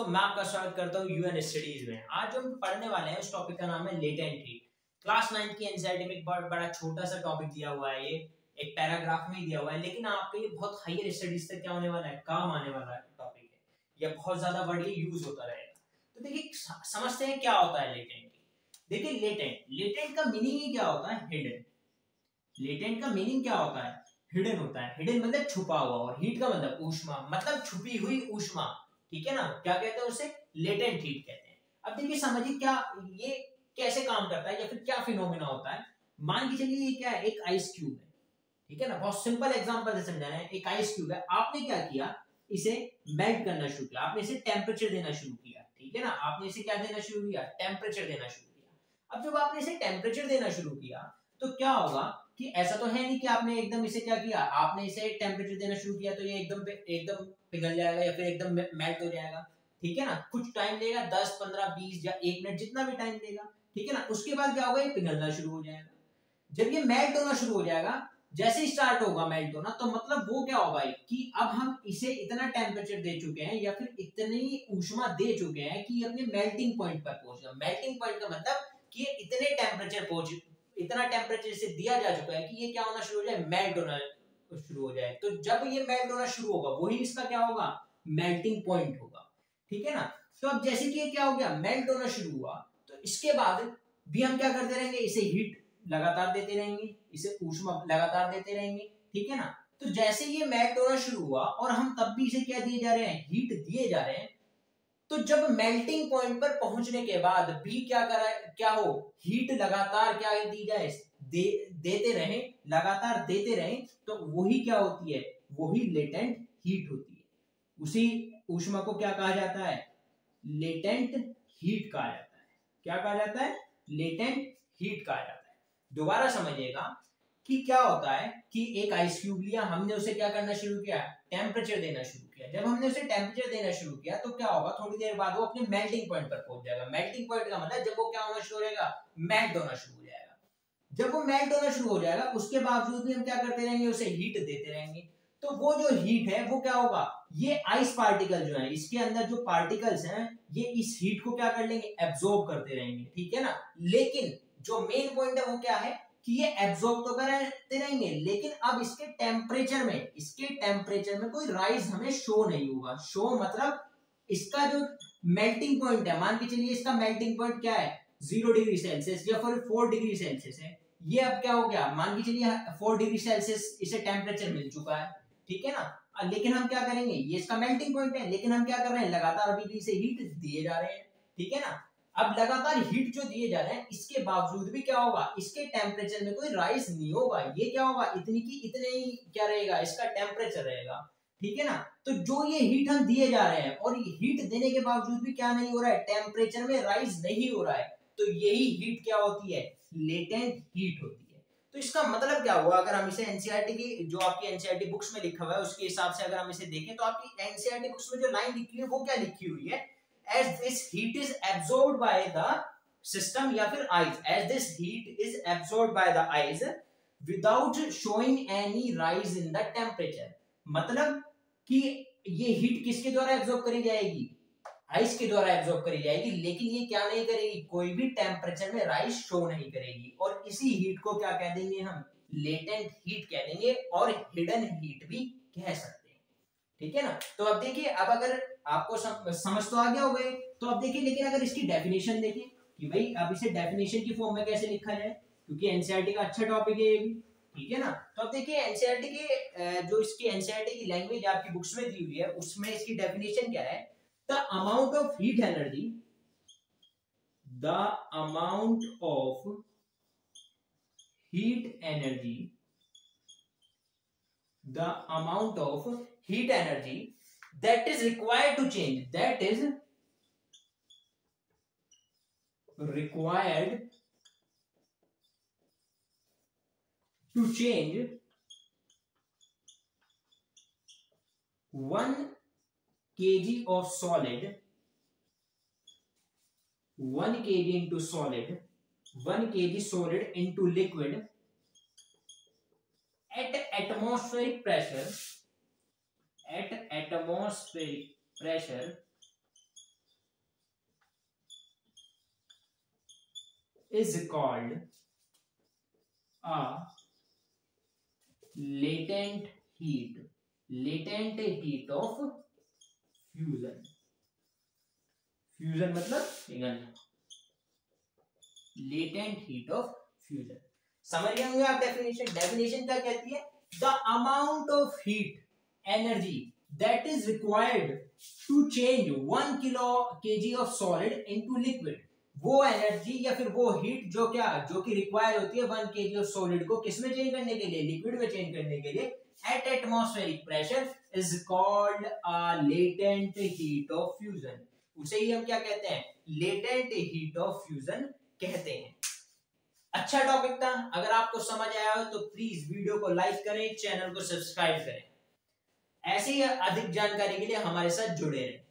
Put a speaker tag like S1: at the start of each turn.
S1: मैं आपका स्वागत करता हूँ यूएन स्टडीज में। आज हम पढ़ने वाले हैं, उस टॉपिक का नाम है लेटेंट हीट। क्लास 9 की एनसीईआरटी में एक बहुत बड़ा छोटा सा टॉपिक दिया हुआ है, ये एक पैराग्राफ में ही दिया हुआ है, लेकिन आपके ये बहुत हायर स्टडीज तक क्या होने वाला है, काम आने वाला टॉपिक है, या बहुत ज्यादा वर्ड यूज होता रहेगा। तो देखिए समझते हैं क्या होता है लेटेंट। देखिए लेटेंट का मीनिंग ही क्या होता है, हिडन। लेटेंट का मीनिंग क्या होता है, हिडन होता है। हिडन मतलब छुपा हुआ, और हीट का मतलब ऊष्मा, मतलब छुपी हुई ऊष्मा। ठीक है ना, क्या कहते हैं उसे, लेटेंट हीट कहते हैं। अब देखिए समझिए क्या ये कैसे काम करता है, या फिर क्या फिनोमेना होता है। मान के चलिए ये क्या है, एक आइस क्यूब है। ठीक है ना, बहुत सिंपल एग्जांपल से समझाना है। एक आइस क्यूब है, आपने क्या किया, इसे मेल्ट करना शुरू किया, आपने इसे टेम्परेचर देना शुरू किया। ठीक है ना, आपने इसे क्या देना शुरू किया, टेम्परेचर देना शुरू किया। अब जब आपने इसे टेम्परेचर देना शुरू किया तो क्या होगा कि ऐसा तो है नहीं कि आपने एकदम इसे क्या किया, आपने इसे टेम्परेचर देना शुरू किया तो ये एकदम पिघल जाएगा या फिर एकदम मेल्ट हो जाएगा। ठीक है ना, कुछ टाइम लेगा, 10 15 20 या 1 मिनट, जितना भी टाइम लेगा। ठीक है ना, उसके बाद क्या होगा, ये पिघलना शुरू हो जाएगा। जब ये मेल्ट होना शुरू हो जाएगा, जैसे ही स्टार्ट होगा मेल्ट होना, तो मतलब वो क्या होगा कि अब हम इसे इतना टेम्परेचर दे चुके हैं या फिर इतनी ऊष्मा दे चुके हैं कि अपने मेल्टिंग पॉइंट पर पहुंच गया। मेल्टिंग पॉइंट का मतलब कि ये इतने टेम्परेचर पहुंच, इतना टेम्परेचर से दिया जा चुका है कि ये क्या होना शुरू हो जाए, मेल्ट होना शुरू हो जाए। तो जब ये मेल्ट होना शुरू होगा, वही इसका क्या होगा, मेल्टिंग पॉइंट होगा। ठीक है ना, तो अब जैसे कि ये क्या हो गया, मेल्ट होना शुरू हुआ, तो इसके बाद भी हम क्या करते रहेंगे, इसे हीट लगातार देते रहेंगे, इसे ऊष्मा लगातार देते रहेंगे। ठीक है ना, तो जैसे ये मेल्ट होना शुरू हुआ और हम तब भी इसे क्या दिए जा रहे हैं, हीट दिए जा रहे हैं, तो जब मेल्टिंग पॉइंट पर पहुंचने के बाद भी क्या हो, हीट लगातार क्या दी जाए, देते रहे, लगातार देते रहे, तो वही क्या होती है, वही लेटेंट हीट होती है। उसी ऊष्मा को क्या कहा जाता है, लेटेंट हीट कहा जाता है। क्या कहा जाता है, लेटेंट हीट कहा जाता है। दोबारा समझिएगा कि क्या होता है कि एक आइस क्यूब लिया, हमने उसे क्या करना शुरू किया, टेम्परेचर देना शुरू किया। जब हमने उसे टेम्परेचर देना शुरू किया तो क्या होगा, थोड़ी देर बाद वो अपने मेल्टिंग पॉइंट पर पहुंच जाएगा। मेल्टिंग पॉइंट का मतलब जब वो क्या होना शुरू हो जाएगा, मेल्ट होना शुरू हो जाएगा। जब वो मेल्ट होना शुरू हो जाएगा, उसके बावजूद भी हम क्या करते रहेंगे, उसे हीट देते रहेंगे। तो वो जो हीट है वो क्या होगा, ये आइस पार्टिकल जो है, इसके अंदर जो पार्टिकल्स हैं, ये इस हीट को क्या कर लेंगे, एब्जॉर्ब करते रहेंगे। ठीक है ना, लेकिन जो मेन पॉइंट है वो क्या है कि ये एब्जॉर्ब तो करते रहेंगे, लेकिन अब इसके टेम्परेचर में कोई राइज हमें शो नहीं होगा। शो मतलब इसका जो मेल्टिंग पॉइंट है, मान के चलिए इसका मेल्टिंग पॉइंट क्या है, 0 डिग्री सेल्सियस या फिर 4 डिग्री सेल्सियस है। ये अब क्या हो गया, मान के चलिए 4 डिग्री सेल्सियस इसे टेम्परेचर मिल चुका है। ठीक है ना, लेकिन हम क्या करेंगे, ये इसका मेल्टिंग पॉइंट है, लेकिन हम क्या कर रहे हैं, लगातार अभी भी इसे हीट दिए जा रहे हैं। ठीक है ना, अब लगातार हीट जो दिए जा रहे हैं, इसके बावजूद भी क्या होगा, इसके टेम्परेचर में कोई राइज नहीं होगा। ये क्या होगा, इतनी की इतने ही क्या रहेगा, इसका टेम्परेचर रहेगा। ठीक है ना, तो जो ये हीट हम दिए जा रहे हैं, और ये हीट देने के बावजूद भी क्या नहीं हो रहा है, टेम्परेचर में राइज नहीं हो रहा है, तो यही हीट क्या होती है, लेटेंट हीट होती है। तो इसका मतलब क्या हुआ, अगर हम इसे एनसीईआरटी की, जो आपकी एनसीईआरटी बुक्स में लिखा हुआ है उसके हिसाब से अगर हम इसे देखें, तो आपकी एनसीईआरटी बुक्स में जो लाइन लिखी है वो क्या लिखी हुई है, as this heat is absorbed by the system या फिर eyes, as this heat is absorbed by the eyes without showing any rise in the temperature। मतलब कि ये हीट किसके द्वारा एब्जॉर्ब करी जाएगी, आइस के द्वारा एब्जॉर्ब करी जाएगी, लेकिन ये क्या नहीं करेगी, कोई भी टेम्परेचर में राइज शो नहीं करेगी। और इसी हीट को क्या कह देंगे हम, लेटेंट हीट कह देंगे, और हिडन हीट भी कह सकते हैं। ठीक है ना, तो अब देखिए, अब अगर आपको समझ तो आ गया होगा, तो अब देखिए, लेकिन अगर इसकी डेफिनेशन देखें कि भाई अब इसे डेफिनेशन की फॉर्म में कैसे लिखा जाए, क्योंकि एनसीईआरटी का अच्छा टॉपिक है ये भी। ठीक है ना, तो अब देखिए एनसीईआरटी के जो इसकी एनसीईआरटी की लैंग्वेज आपकी बुक्स में दी हुई है, उसमें इसकी डेफिनेशन क्या है, the amount of heat energy, the amount of heat energy, the amount of heat energy that is required to change, that is required to change 1 kg of solid, 1 kg into solid, 1 kg solid into liquid at atmospheric pressure, at atmospheric pressure is called a latent heat of fusion. Fusion मतलब latent heat of fusion. समझ गए होंगे आप definition क्या कहती है? The amount of heat energy that is required to change 1 kg of solid into liquid. वो energy या फिर वो हीट जो कि रिक्वायर होती है 1 kg ऑफ सॉलिड को किसमें चेंज करने के लिए? लिक्विड में चेंज करने के लिए at atmospheric pressure is called a latent heat of fusion. उसे ही हम क्या कहते हैं? लेटेंट हीट ऑफ फ्यूजन कहते हैं. अच्छा टॉपिक था. अगर आपको समझ आया हो तो प्लीज वीडियो को लाइक करें, चैनल को सब्सक्राइब करें. ऐसे ही अधिक जानकारी के लिए हमारे साथ जुड़े रहें.